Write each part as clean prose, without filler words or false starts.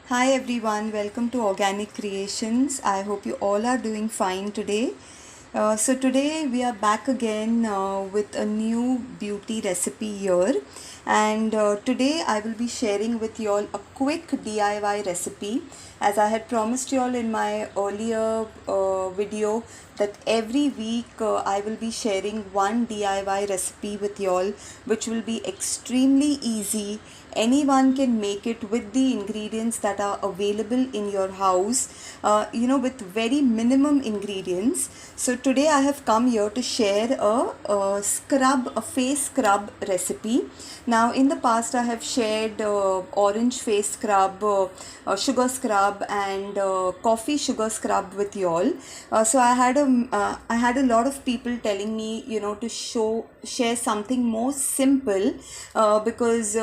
Hi everyone, welcome to Organic Creations. I hope you all are doing fine today. Today we are back again with a new beauty recipe here, and today I will be sharing with you all a quick DIY recipe. As I had promised you all in my earlier video that every week I will be sharing one DIY recipe with you all, which will be extremely easy. Anyone can make it with the ingredients that are available in your house, with very minimum ingredients. So today I have come here to share a face scrub recipe. Now in the past I have shared orange face scrub, sugar scrub, and coffee sugar scrub with you all. So I had a lot of people telling me, to share something more simple, because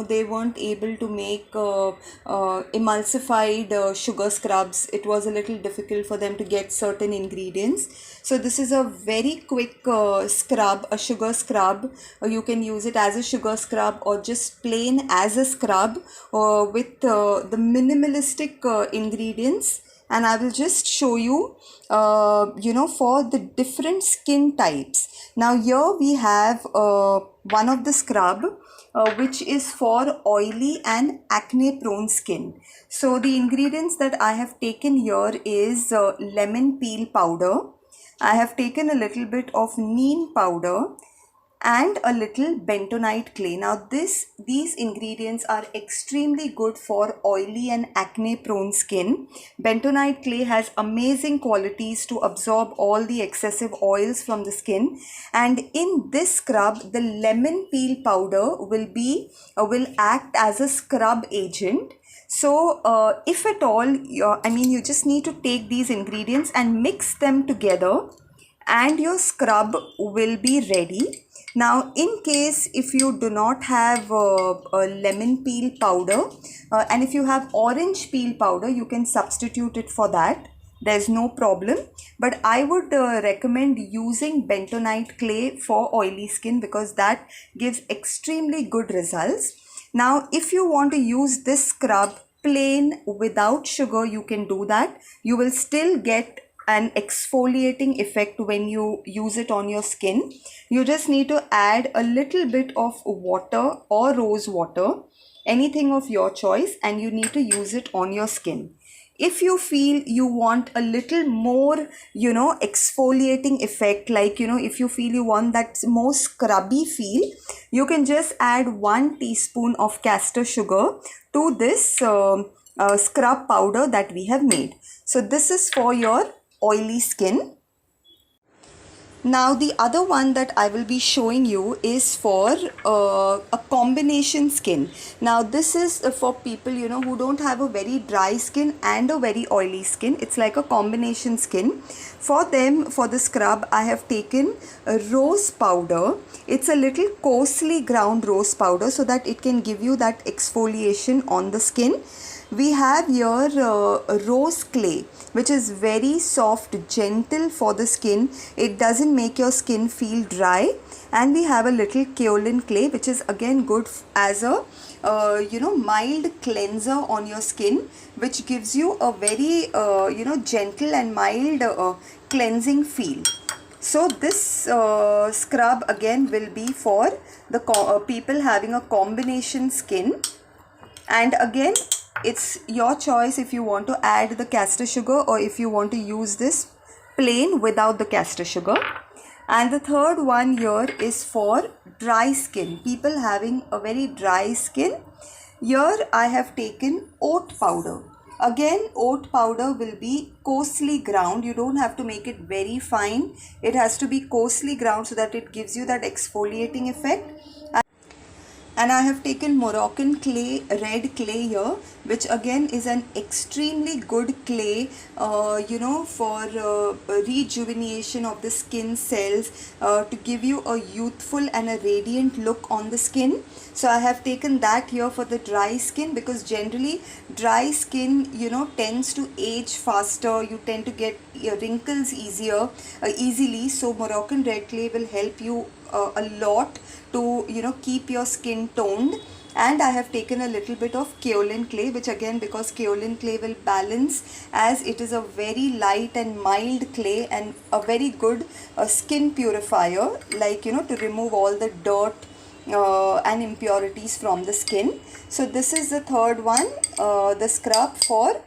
they weren't able to make emulsified sugar scrubs. It was a little difficult for them to get certain ingredients. So this is a very quick scrub, a sugar scrub. You can use it as a sugar scrub or just plain as a scrub with the minimalistic ingredients. And I will just show you, for the different skin types. Now here we have one of the scrub, which is for oily and acne prone skin. So the ingredients that I have taken here is lemon peel powder. I have taken a little bit of neem powder and a little bentonite clay. Now these ingredients are extremely good for oily and acne prone skin. Bentonite clay has amazing qualities to absorb all the excessive oils from the skin, and in this scrub the lemon peel powder will act as a scrub agent. So if at all, you just need to take these ingredients and mix them together and your scrub will be ready. Now in case if you do not have a lemon peel powder, and if you have orange peel powder, you can substitute it for that. There's no problem, but I would recommend using bentonite clay for oily skin because that gives extremely good results. Now if you want to use this scrub plain without sugar, you can do that. You will still get an exfoliating effect when you use it on your skin. You just need to add a little bit of water or rose water, anything of your choice, and you need to use it on your skin. If you feel you want a little more, exfoliating effect, like, if you feel you want that more scrubby feel, you can just add 1 teaspoon of castor sugar to this scrub powder that we have made. So this is for your oily skin. Now the other one that I will be showing you is for a combination skin. Now this is for people who don't have a very dry skin and a very oily skin. It's like a combination skin. For them, for the scrub, I have taken a rose powder. It's a little coarsely ground rose powder so that it can give you that exfoliation on the skin. We have here rose clay, which is very soft, gentle for the skin. It doesn't make your skin feel dry. And we have a little kaolin clay, which is again good as a mild cleanser on your skin, which gives you a very gentle and mild cleansing feel. So this scrub again will be for the people having a combination skin. And again, it's your choice if you want to add the castor sugar or if you want to use this plain without the castor sugar. And the third one here is for dry skin, people having a very dry skin. Here I have taken oat powder. Again, oat powder will be coarsely ground. You don't have to make it very fine. It has to be coarsely ground so that it gives you that exfoliating effect. And I have taken Moroccan clay, red clay here, which again is an extremely good clay, for rejuvenation of the skin cells, to give you a youthful and a radiant look on the skin. So I have taken that here for the dry skin, because generally dry skin, tends to age faster. You tend to get wrinkles easily. So Moroccan red clay will help you a lot to keep your skin toned. And I have taken a little bit of kaolin clay, which again, because kaolin clay will balance, as it is a very light and mild clay and a very good skin purifier, like to remove all the dirt and impurities from the skin. So this is the third one, the scrub for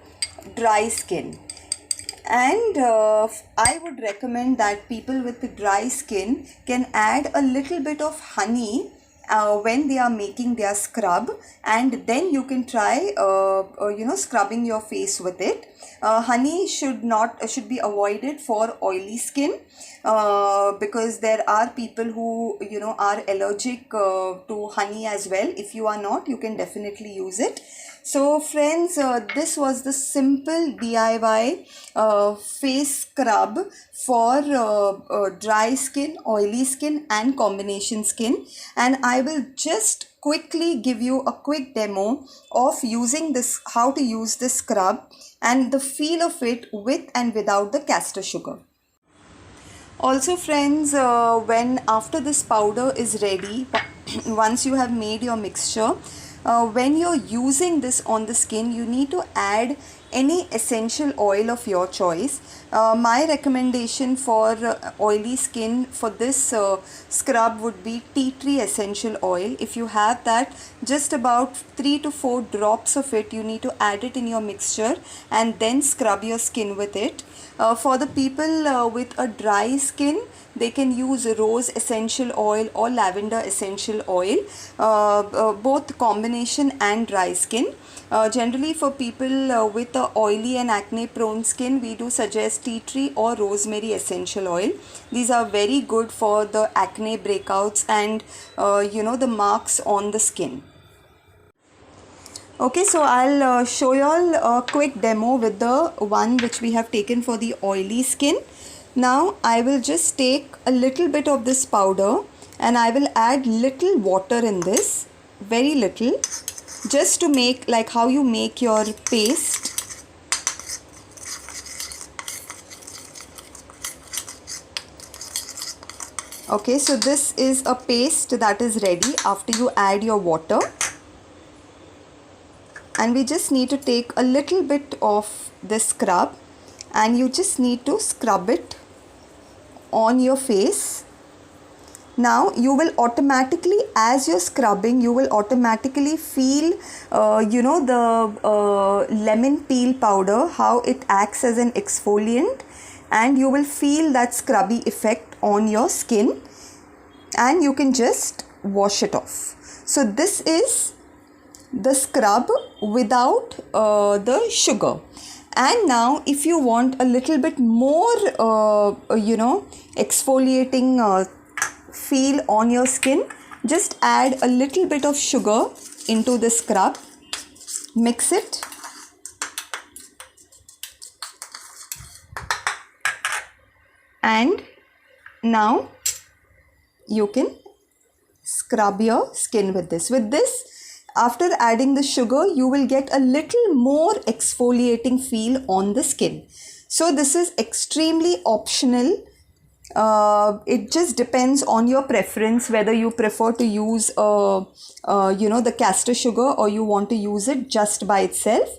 dry skin. And I would recommend that people with dry skin can add a little bit of honey when they are making their scrub, and then you can try scrubbing your face with it. Honey should be avoided for oily skin, because there are people who are allergic to honey as well. If you are not, you can definitely use it. So friends, this was the simple DIY face scrub for dry skin, oily skin and combination skin, and I will just quickly give you a quick demo of using this, how to use this scrub and the feel of it with and without the castor sugar. Also friends, when after this powder is ready, once you have made your mixture, when you're using this on the skin, you need to add any essential oil of your choice. My recommendation for oily skin for this scrub would be tea tree essential oil. If you have that, just about 3 to 4 drops of it, you need to add it in your mixture and then scrub your skin with it. For the people with a dry skin, they can use rose essential oil or lavender essential oil, both combination and dry skin. Generally for people with a oily and acne prone skin, we do suggest tea tree or rosemary essential oil. These are very good for the acne breakouts and the marks on the skin. Okay, so I'll show you all a quick demo with the one which we have taken for the oily skin. Now I will just take a little bit of this powder and I will add little water in this, very little, just to make like how you make your paste. Okay, so this is a paste that is ready after you add your water. And we just need to take a little bit of this scrub and you just need to scrub it on your face. Now you will automatically, as you're scrubbing, you will automatically feel the lemon peel powder, how it acts as an exfoliant, and you will feel that scrubby effect on your skin and you can just wash it off. So this is the scrub without the sugar. And now if you want a little bit more exfoliating feel on your skin, just add a little bit of sugar into the scrub, mix it, and now you can scrub your skin with this. After adding the sugar, you will get a little more exfoliating feel on the skin. So this is extremely optional. It just depends on your preference, whether you prefer to use the castor sugar or you want to use it just by itself.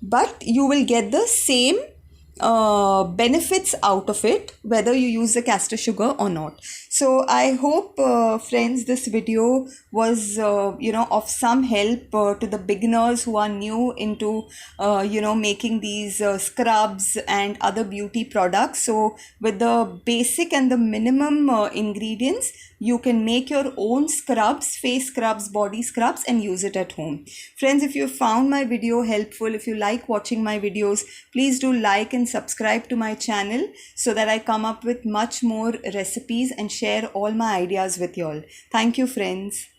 But you will get the same benefits out of it whether you use the castor sugar or not. So I hope friends, this video was of some help to the beginners who are new into making these scrubs and other beauty products. So with the basic and the minimum ingredients, you can make your own scrubs, face scrubs, body scrubs, and use it at home. Friends, if you found my video helpful, if you like watching my videos, please do like and subscribe to my channel so that I come up with much more recipes and share all my ideas with you all. Thank you, friends.